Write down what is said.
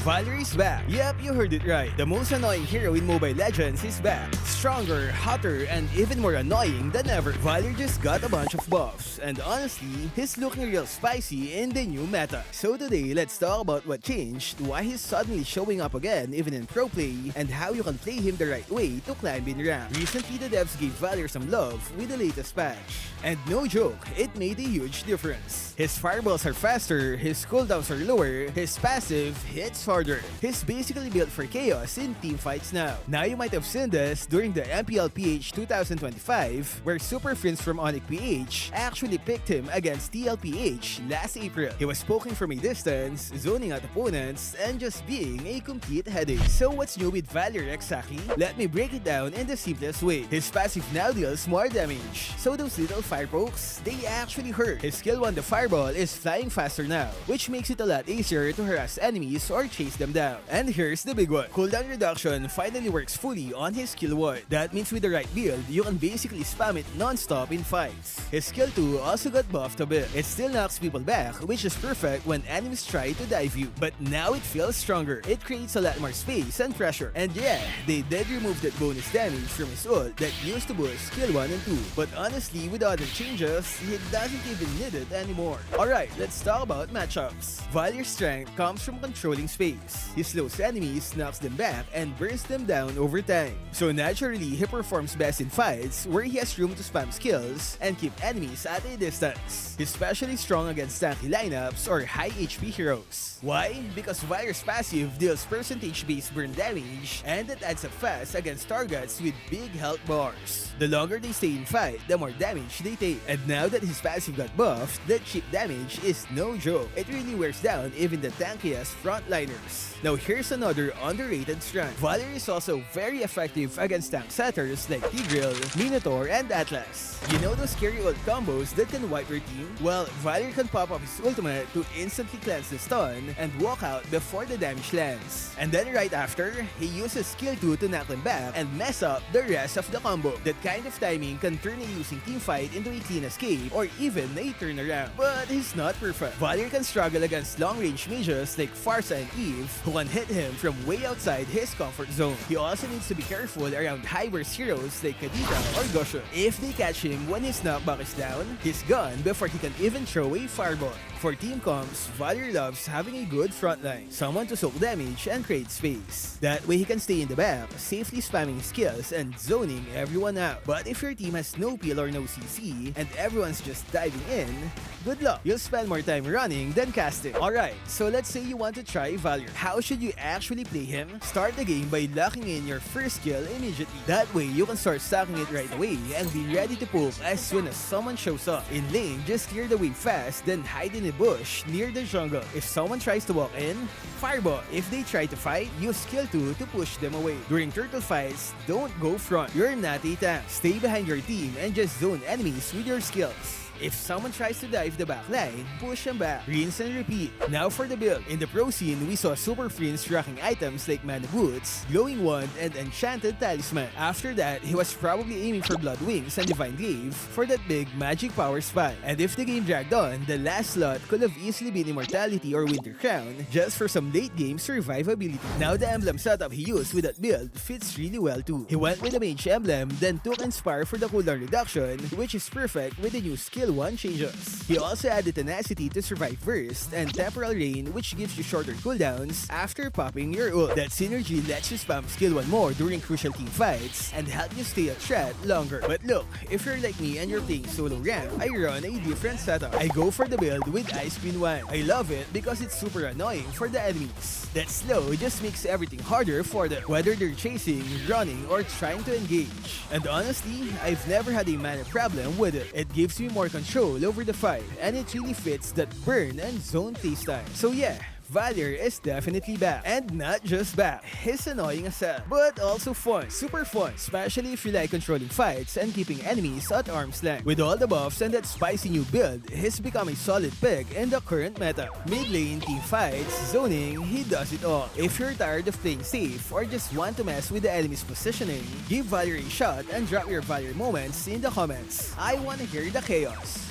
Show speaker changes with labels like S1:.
S1: VALIR is back. Yep, you heard it right. The most annoying hero in Mobile Legends is back. Stronger, hotter, and even more annoying than ever. VALIR just got a bunch of buffs, and honestly, he's looking real spicy in the new meta. So today, let's talk about what changed, why he's suddenly showing up again even in pro play, and how you can play him the right way to climb in rank. Recently, the devs gave VALIR some love with the latest patch. And no joke, it made a huge difference. His fireballs are faster, his cooldowns are lower, his passive hits harder. He's basically built for chaos in teamfights now. Now you might have seen this during the MPL PH 2025, where SuperFrince from Onic PH actually picked him against TLPH last April. He was poking from a distance, zoning out opponents, and just being a complete headache. So what's new with VALIR exactly? Let me break it down in the simplest way. His passive now deals more damage, so those little fire pokes, they actually hurt. His skill 1, the fireball, is flying faster now, which makes it a lot easier to harass enemies or chase them down. And here's the big one. Cooldown reduction finally works fully on his skill 1. That means with the right build, you can basically spam it non-stop in fights. His skill 2 also got buffed a bit. It still knocks people back, which is perfect when enemies try to dive you. But now it feels stronger. It creates a lot more space and pressure. And yeah, they did remove that bonus damage from his ult that used to boost skill 1 and 2. But honestly, with other changes, he doesn't even need it anymore. Alright, let's talk about matchups. VALIR's strength comes from controlling space. He slows enemies, knocks them back, and burns them down over time. So naturally, he performs best in fights where he has room to spam skills and keep enemies at a distance. He's especially strong against tanky lineups or high HP heroes. Why? Because VALIR's passive deals percentage-based burn damage, and that adds up fast against targets with big health bars. The longer they stay in fight, the more damage they take. And now that his passive got buffed, that chip damage is no joke. It really wears down even the tankiest frontliners. Now here's another underrated strength. VALIR is also very effective against tank setters like Tigreal, Minotaur, and Atlas. You know those scary ult combos that can wipe your team? Well, VALIR can pop up his ultimate to instantly cleanse the stun and walk out before the damage lands. And then right after, he uses skill 2 to knock them back and mess up the rest of the combo. That kind of timing can turn a losing teamfight into a clean escape or even a turnaround. But he's not perfect. VALIR can struggle against long-range mages like Farsa and Eve, who can hit him from way outside his comfort zone. He also needs to be careful around high-burst heroes like Kadita or Gosha. If they catch him when his knockback is down, he's gone before he can even throw a fireball. For team comps, VALIR loves having a good frontline, someone to soak damage and create space. That way he can stay in the back, safely spamming skills and zoning everyone out. But if your team has no peel or no CC, and everyone's just diving in, good luck. You'll spend more time running than casting. Alright, so let's say you want to try VALIR. How should you actually play him? Start the game by locking in your first skill immediately. That way, you can start stacking it right away and be ready to poke as soon as someone shows up. In lane, just clear the way fast, then hide in a bush near the jungle. If someone tries to walk in, fireball. If they try to fight, use skill 2 to push them away. During turtle fights, don't go front. You're not a tank. Stay behind your team and just zone enemies with your skills. If someone tries to dive the back line, push them back. Rinse and repeat. Now for the build. In the pro scene, we saw SuperFrince rocking items like Mana Boots, Glowing Wand, and Enchanted Talisman. After that, he was probably aiming for Blood Wings and Divine Glaive for that big magic power spot. And if the game dragged on, the last slot could have easily been Immortality or Winter Crown just for some late game survivability. Now the emblem setup he used with that build fits really well too. He went with the Mage emblem, then took Inspire for the cooldown reduction, which is perfect with the new skill 1 changes. He also added Tenacity to survive burst and Temporal Rain, which gives you shorter cooldowns after popping your ult. That synergy lets you spam skill 1 more during crucial team fights and help you stay at threat longer. But look, if you're like me and you're playing solo rank, I run a different setup. I go for the build with Ice Queen 1. I love it because it's super annoying for the enemies. That slow just makes everything harder for them, whether they're chasing, running, or trying to engage. And honestly, I've never had a mana problem with it. It gives me more control over the fight, and it really fits that burn and zone playstyle. So yeah, VALIR is definitely back. And not just back, he's annoying as hell, but also fun. Super fun, especially if you like controlling fights and keeping enemies at arm's length. With all the buffs and that spicy new build, he's become a solid pick in the current meta. Mid lane, team fights, zoning, he does it all. If you're tired of playing safe or just want to mess with the enemy's positioning, give VALIR a shot and drop your VALIR moments in the comments. I wanna hear the chaos.